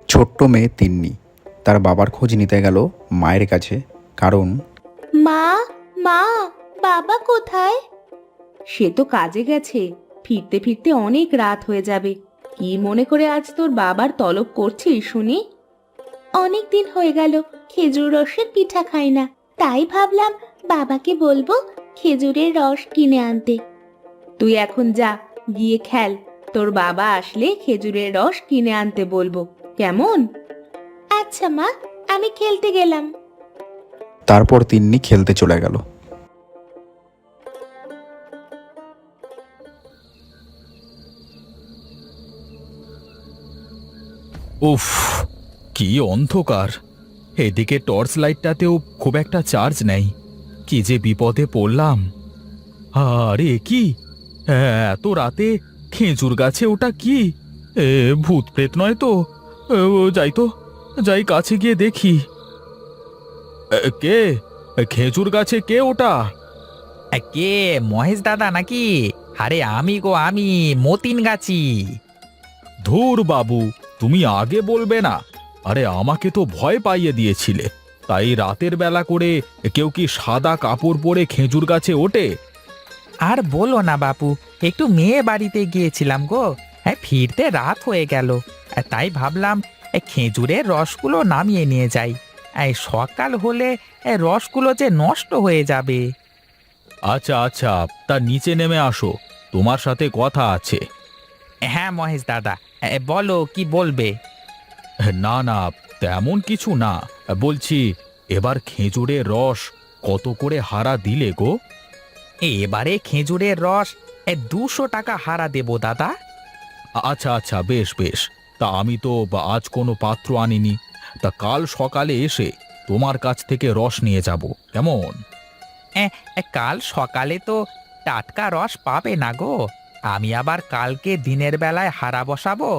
ছোট্ট মেয়ে তিন্নি তার বাবার খোঁজ নিতে গেল মায়ের কাছে। কারণ মা, মা, বাবা কোথায়? সে তো কাজে গেছে, ফিরতে ফিরতে অনেক রাত হয়ে যাবে। কি মনে করে আজ তোর বাবার তলব করছিস শুনি? অনেক দিন হয়ে গেল খেজুর রসের পিঠা খাই না, তাই ভাবলাম বাবাকে বলবো খেজুরের রস কিনে আনতে। তুই এখন যা, গিয়ে খেল। তোর বাবা আসলে খেজুরের রস কিনে আনতে বলবো, কেমন? আচ্ছা মা, আমি খেলতে গেলাম। তারপর তিন্নি খেলতে চলে গেল। উফ, কি অন্ধকার! এদিকে টর্চ লাইটটাতেও খুব একটা চার্জ নেই। কি যে বিপদে পড়লাম! আরে কি, এত রাতে খেজুর গাছে ওটা কি? ভূত প্রেত নয় তো? যাই তো, যাই কাছে গিয়ে দেখি। কে? খেজুর গাছে কে ওটা? কে, মহেশ দাদা নাকি? আরে আমি গো, আমি মতিন গাছি। ধুর বাবু, তুমি আগে বলবে না? আরে আমাকে তো ভয় পাইয়ে দিয়েছিলে। তাই রাতের বেলা করে কেউ কি সাদা কাপড় পরে খেজুর গাছে ওঠে? আর বলো না বাপু, একটু মেয়ে বাড়িতে গিয়েছিলাম গো। হ্যাঁ, ফিরতে রাত হয়ে গেল। তাই ভাবলাম খেজুরের রসগুলো নামিয়ে নিয়ে যাই। সকাল হলে রসগুলো যে নষ্ট হয়ে যাবে। আচ্ছা আচ্ছা, তা নিচে নেমে আসো, তোমার সাথে কথা আছে। হ্যাঁ মহেশ দাদা, বলো কি বলবে? না না, তেমন কিছু না। বলছি, এবার খেজুরের রস কত করে হারা দিলে গো? এবারে খেজুরের রস 200 টাকা হারা দেবো দাদা। আচ্ছা আচ্ছা, বেশ বেশ। তা আমি তো আজ কোনো পাত্র আনিনি। তা কাল সকালে এসে তোমার কাছ থেকে রস নিয়ে যাব, কেমন? কাল সকালে তো টাটকা রস পাবে না গো। আমি আবার কালকে দিনের বেলায় হারা বসাবো,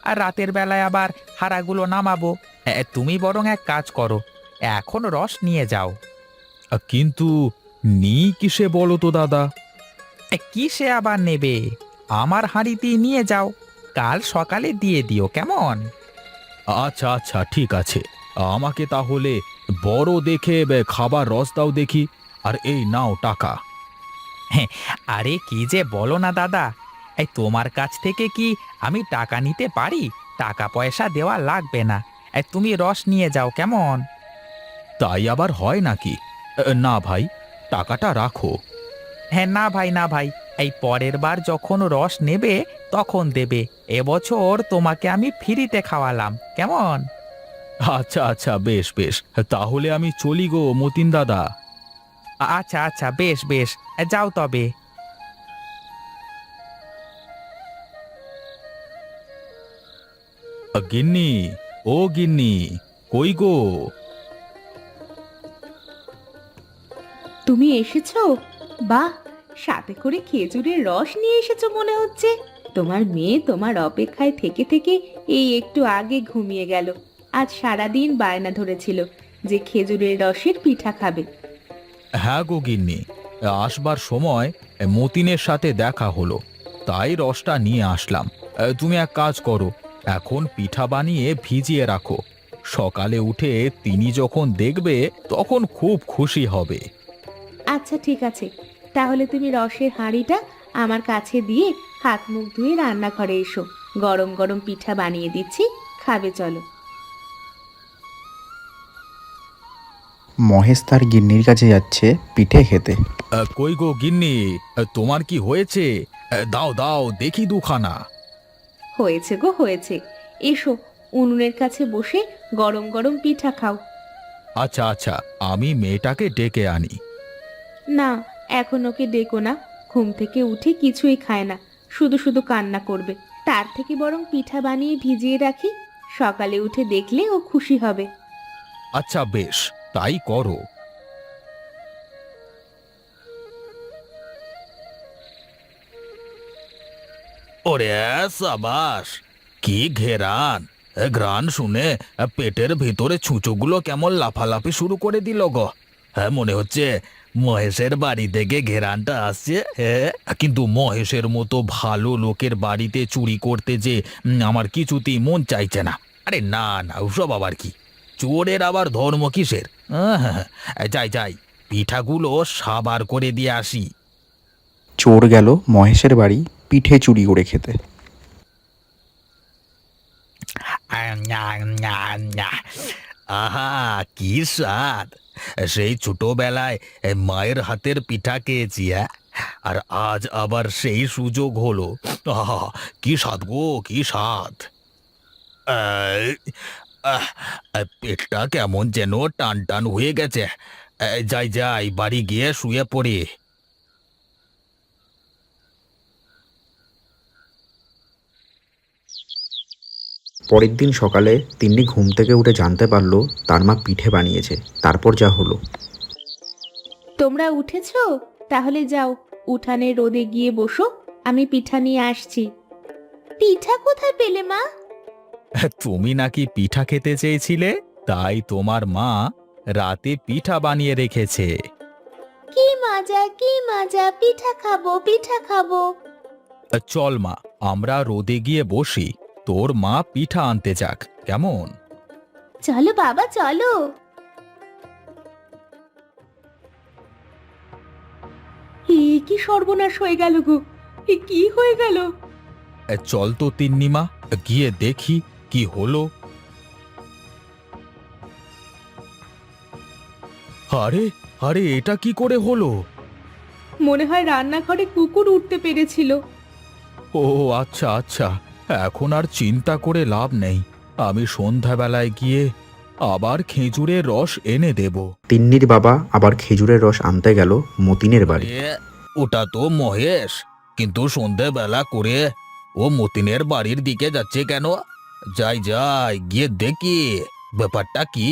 আর রাতের বেলায় আবার হারাগুলো নামাবো। তুমি বরং এক কাজ করো, এখন রস নিয়ে যাও। কিন্তু কিসে বলো তো দাদা? কিসে আবার নেবে? আমার হাঁড়িতেই নিয়ে যাও, কাল সকালে দিয়ে দিও, কেমন? আচ্ছা আচ্ছা, ঠিক আছে। আমাকে তাহলে বড় দেখে খাবার রস দাও দেখি। আর এই নাও টাকা। আরে কি যে বলো না দাদা, তোমার কাছ থেকে কি আমি টাকা নিতে পারি? টাকা পয়সা দেওয়া লাগবে না। তুমি রস নিয়ে যাও, কেমন? তাই আবার হয় নাকি? না ভাই, টাকাটা রাখো। হ্যাঁ, না ভাই, না ভাই, এই পরের বার যখন রস নেবে তখন দেবে। এবছর তোমাকে আমি ফ্রিতে খাওয়ালাম, কেমন? আচ্ছা আচ্ছা, বেশ বেশ। তাহলে আমি চলি গো মতিন দাদা। আচ্ছা আচ্ছা, বেশ বেশ, যাও তবে। গিন্নি, ও গিন্নি, কই গো? তুমি এসেছো? বাহ, সাথে করে খেজুরের রস নিয়ে এসেছো মনে হচ্ছে। তোমার মেয়ে তোমার অপেক্ষায় থেকে থেকে এই একটু আগে ঘুমিয়ে গেল। আজ সারাদিন বায়না ধরেছিল যে খেজুরের রসের পিঠা খাবে। হ্যাঁ গো গিন্নি, আসবার সময় মতিনের সাথে দেখা হলো, তাই রসটা নিয়ে আসলাম। তুমি এক কাজ করো, এখন পিঠা বানিয়ে ভিজিয়ে রাখো। সকালে উঠে তিনি যখন দেখবে তখন খুব খুশি হবে। আচ্ছা ঠিক আছে, তাহলে তুমি রসের হাঁড়িটা আমার কাছে দিয়ে হাত মুখ ধুয়ে রান্নাঘরে এসো। গরম গরম পিঠা বানিয়ে দিচ্ছি, খাবে চলো। মহেশ তার গিন্নির কাছে যাচ্ছে পিঠে খেতে। কই গো গিন্নি, তোমার কি হয়েছে? দাও দাও দেখি দুখানা। হয়েছে গো হয়েছে, এসো উনুনের কাছে বসে গরম গরম পিঠা খাও। আচ্ছা আচ্ছা, আমি মেয়েটাকে ডেকে আনি। না, এখন ওকে ডেকো না। ঘুম থেকে উঠে কিছুই খায় না, শুধু শুধু কান্না করবে। তার থেকে বরং পিঠা বানিয়ে ভিজিয়ে রাখি, সকালে উঠে দেখলে ও খুশি হবে। আচ্ছা বেশ, তাই করো। ওরে সাবাস, কি ঘেরান! ঘ্রাণ শুনে পেটের ভিতরে ছুঁচোগুলো কেমন লাফালাফি শুরু করে দিল গো। হ্যাঁ, মনে হচ্ছে মহেশের বাড়ি থেকে ঘেরানটা আসছে। হ্যাঁ, কিন্তু মহেশের মতো ভালো লোকের বাড়িতে চুরি করতে যে আমার কিছুতেই মন চাইছে না। আরে না না, ওসব আবার কি? চোরের আবার ধর্ম কিসের? যাই যাই, পিঠাগুলো সাবার করে দিয়ে আসি। চোর গেল মহেশের বাড়ি পিঠে চুরি করে খেতে। আহা, কি স্বাদ! সেই ছোটবেলায় মায়ের হাতের পিঠা খেয়েছি, হ্যাঁ, আর আজ আবার সেই সুযোগ হলো। আহা, কি স্বাদ গো, কি স্বাদ! আহ, আহ, পেটটা কেমন যেন টান টান হয়ে গেছে। যাই যাই, বাড়ি গিয়ে শুয়ে পড়ি। পরের দিন সকালে তিন্নি ঘুম থেকে উঠে জানতে পারল তার মা পিঠে বানিয়েছে। তারপর যা হলো। তোমরা উঠেছো? তাহলে যাও, উঠানে রোদে গিয়ে বসো, আমি পিঠা নিয়ে আসছি। পিঠা কোথায় পেলে মা? তুমি নাকি পিঠা খেতে চেয়েছিলে, তাই তোমার মা রাতে পিঠা বানিয়ে রেখেছে। কি মজা, কি মজা! পিঠা খাবো, পিঠা খাবো। চল মা, আমরা রোদে গিয়ে বসি, তোর মা পিঠা আনতে যাক, কেমন? চলো বাবা, চলো। এ কি সর্বনাশ হয়ে গেল গো! এ কি হয়ে গেল? চল তো তিন্নিমা, গিয়ে দেখি কি হলো। আরে আরে, এটা কি করে হলো? মনে হয় রান্নাঘরে কুকুর উঠতে পেরেছিল। ও আচ্ছা আচ্ছা, এখন আর চিন্তা করে লাভ নেই। আমি সন্ধ্যাবেলায় গিয়ে আবার খেজুরের রস এনে দেব। তিন্নির বাবা আবার খেজুরের রস আনতে গেল মতিনের বাড়ি। ওটা তো মহেশ, কিন্তু সন্ধেবেলা করে ও মতিনের বাড়ির দিকে যাচ্ছে কেন? যাই যাই, গিয়ে দেখি ব্যাপারটা কি।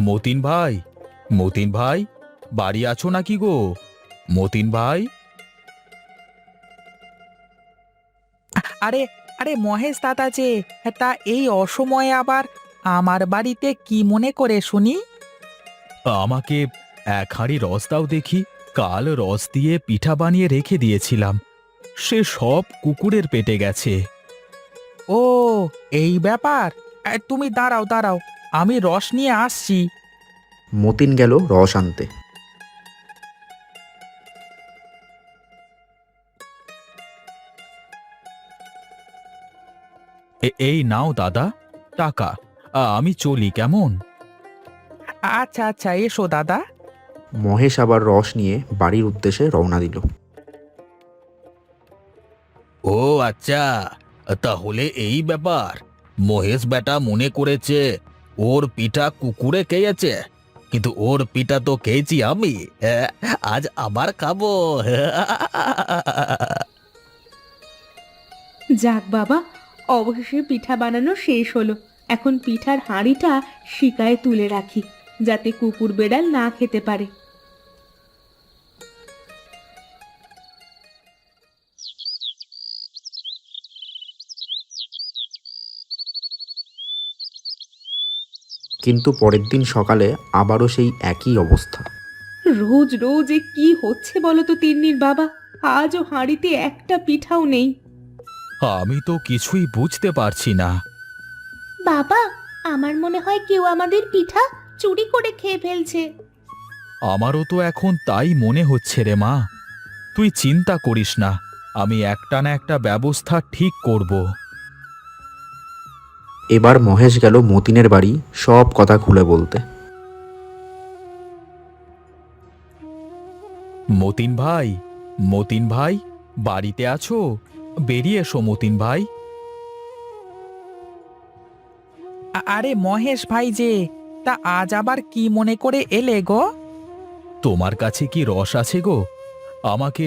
মতিন ভাই, মতিন ভাই, বাড়ি আছো নাকি গো? মতিন ভাই। আরে আরে মহেশ দাদা যে, তা এই অসময়ে আবার আমার বাড়িতে কি মনে করে শুনি? আমাকে এক হাঁড়ি রস দাও দেখি। কাল রস দিয়ে পিঠা বানিয়ে রেখে দিয়েছিলাম, সে সব কুকুরের পেটে গেছে। ও, এই ব্যাপার! তুমি দাঁড়াও দাঁড়াও, আমি রস নিয়ে আসছি। মতিন গেল রস আনতে। এই নাও দাদা টাকা, আমি চলি, কেমন? আচ্ছা আচ্ছা, এসো দাদা। মহেশ আবার রস নিয়ে বাড়ির উদ্দেশ্যে রওনা দিল। ও আচ্ছা, তাহলে এই ব্যাপার। মহেশ বেটা মনে করেছে ওর পিঠা কুকুরে খেয়েছে, কিন্তু ওর পিঠা তো খেয়েছি আমি। আজ আবার খাবো। যাক বাবা, অবশেষে পিঠা বানানো শেষ হলো। এখন পিঠার হাঁড়িটা শিকায় তুলে রাখি, যাতে কুকুর বেড়াল না খেতে পারে। কিন্তু পরের দিন সকালে আবারও সেই একই অবস্থা। রোজ রোজ এ কি হচ্ছে বলো তো তিন্নির বাবা? আজও হাঁড়িতে একটা পিঠাও নেই। আমি তো কিছুই বুঝতে পারছি না। বাবা, আমার মনে হয় কেউ আমাদের পিঠা চুরি করে খেয়ে ফেলছে। আমারও তো এখন তাই মনে হচ্ছে রে মা। তুই চিন্তা করিস না, আমি একটা না একটা ব্যবস্থা ঠিক করব। এবার মহেশ গেল মতিনের বাড়ি সব কথা খুলে বলতে। মতিন ভাই, মতিন ভাই, বাড়িতে আছো? বেরিয়ে এসো মতিন ভাই। আরে মহেশ ভাই যে, তা আজ আবার কি মনে করে এলে গো? তোমার কাছে কি রস আছে গো? আমাকে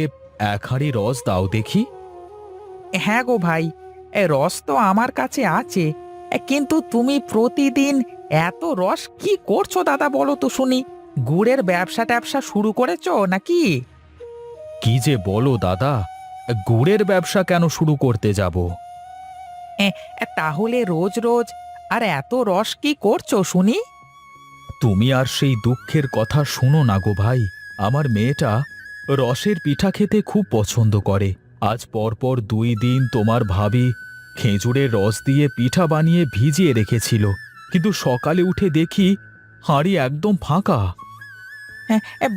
এক হাঁড়ি রস দাও দেখি। হ্যাঁ গো ভাই, রস তো আমার কাছে আছে, কিন্তু তুমি প্রতিদিন এত রস কি করছো দাদা, বলো তো শুনি? গুড়ের ব্যবসা ট্যাবসা শুরু করেছো নাকি? কি যে বলো দাদা, গুড়ের ব্যবসা কেন শুরু করতে যাব? তাহলে রোজ রোজ আর এত রস কি করছো শুনি? তুমি আর সেই দুঃখের কথা শুনো না গো ভাই। আমার মেয়েটা রসের পিঠা খেতে খুব পছন্দ করে। আজ পরপর 2 দিন তোমার ভাবি খেজুরের রস দিয়ে পিঠা বানিয়ে ভিজিয়ে রেখেছিল, কিন্তু সকালে উঠে দেখি হাঁড়ি একদম ফাঁকা।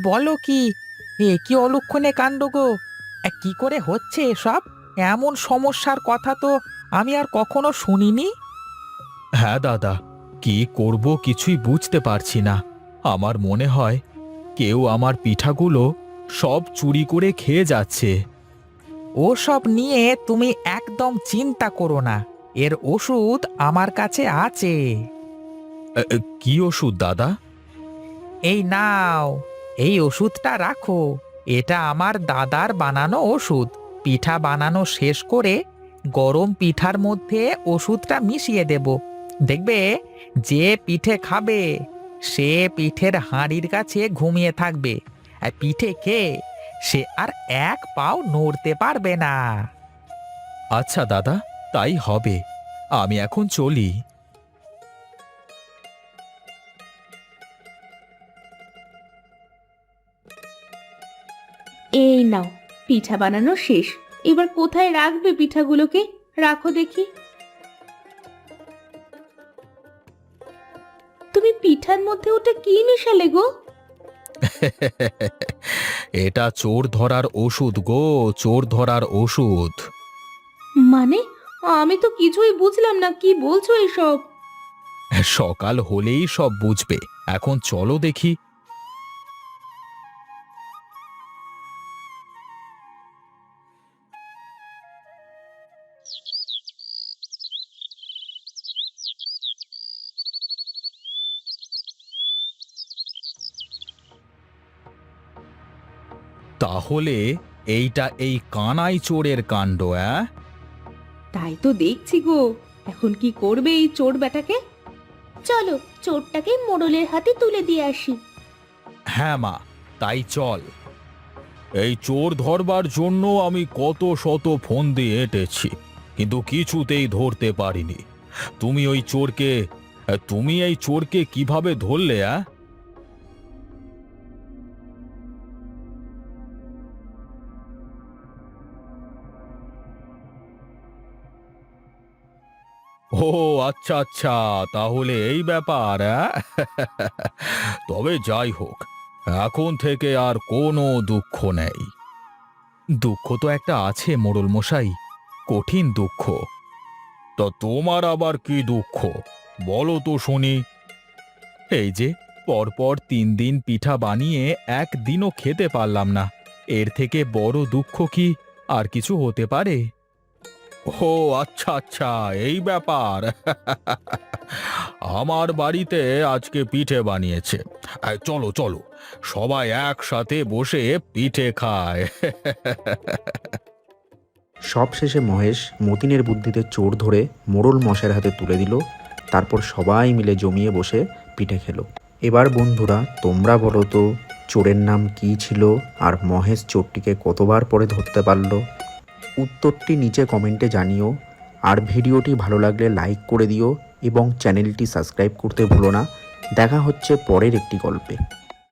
বলো কি? কি অলক্ষণে কাণ্ড গো! কি করে হচ্ছে এসব? এমন সমস্যার কথা তো আমি আর কখনো শুনিনি। হ্যাঁ দাদা, কি করব কিছুই বুঝতে পারছি না। আমার মনে হয় কেউ আমার পিঠাগুলো সব চুরি করে খেয়ে যাচ্ছে। ওসব নিয়ে তুমি একদম চিন্তা করো না, এর ওষুধ আমার কাছে আছে। কি ওষুধ দাদা? এই নাও, এই ওষুধটা রাখো। এটা আমার দাদার বানানো ওষুধ। পিঠা বানানো শেষ করে গরম পিঠার মধ্যে ওষুধটা মিশিয়ে দেব। দেখবে, যে পিঠে খাবে সে পিঠের হাঁড়ির কাছে ঘুমিয়ে থাকবে, আর পিঠে খেয়ে সে আর এক পাও নড়তে পারবে না। আচ্ছা দাদা, তাই হবে। আমি এখন চলি। এই নাও, পিঠা বানানো শেষ। এবার কোথায় রাখবে পিঠাগুলোকে? রাখো দেখি। তুমি পিঠার মধ্যে ওটা কি মেশালে গো? এটা চোর ধরার ওষুধ গো, চোর ধরার ওষুধ। মানে আমি তো কিছুই বুঝলাম না, কি বলছো এসব? সকাল হলেই সব বুঝবে। এখন চলো দেখি। তাহলে এইটা এই কানাই চোরের কাণ্ড, অ্যাঁ? তাই তো দেখছি গো। এখন কি করবে এই চোর বেটাকে? চলো, চোরটাকে মোড়লের হাতে তুলে দিয়ে আসি। হ্যাঁ মা, তাই চল। এই চোর ধরবার জন্য আমি কত শত ফোন দিয়ে এঁটেছি, কিন্তু কিছুতেই ধরতে পারিনি। তুমি এই চোরকে কিভাবে ধরলে? ও আচ্ছা আচ্ছা, তাহলে এই ব্যাপার। তবে যাই হোক, এখন থেকে আর কোনো দুঃখ নেই। দুঃখ তো একটা আছে মোড়ল মশাই, কঠিন দুঃখ। তা তোমার আবার কি দুঃখ, বলো তো শুনি। এই যে পরপর 3 দিন পিঠা বানিয়ে একদিনও খেতে পারলাম না, এর থেকে বড় দুঃখ কি আর কিছু হতে পারে? ও আচ্ছা আচ্ছা, এই ব্যাপার। আমার বাড়িতে আজকে পিঠে বানিয়েছে। চলো চলো, সবাই একসাথে বসে পিঠে খায়। সবশেষে মহেশ মতিনের বুদ্ধিতে চোর ধরে মোড়ল মশাইয়ের হাতে তুলে দিল। তারপর সবাই মিলে জমিয়ে বসে পিঠে খেলো। এবার বন্ধুরা, তোমরা বলো তো চোরের নাম কী ছিল, আর মহেশ চোরটিকে কতবার পরে ধরতে পারল? উত্তরটি নিচে কমেন্টে জানিও। আর ভিডিওটি ভালো লাগলে লাইক করে দিও এবং চ্যানেলটি সাবস্ক্রাইব করতে ভুলো না। দেখা হচ্ছে পরের একটি গল্পে।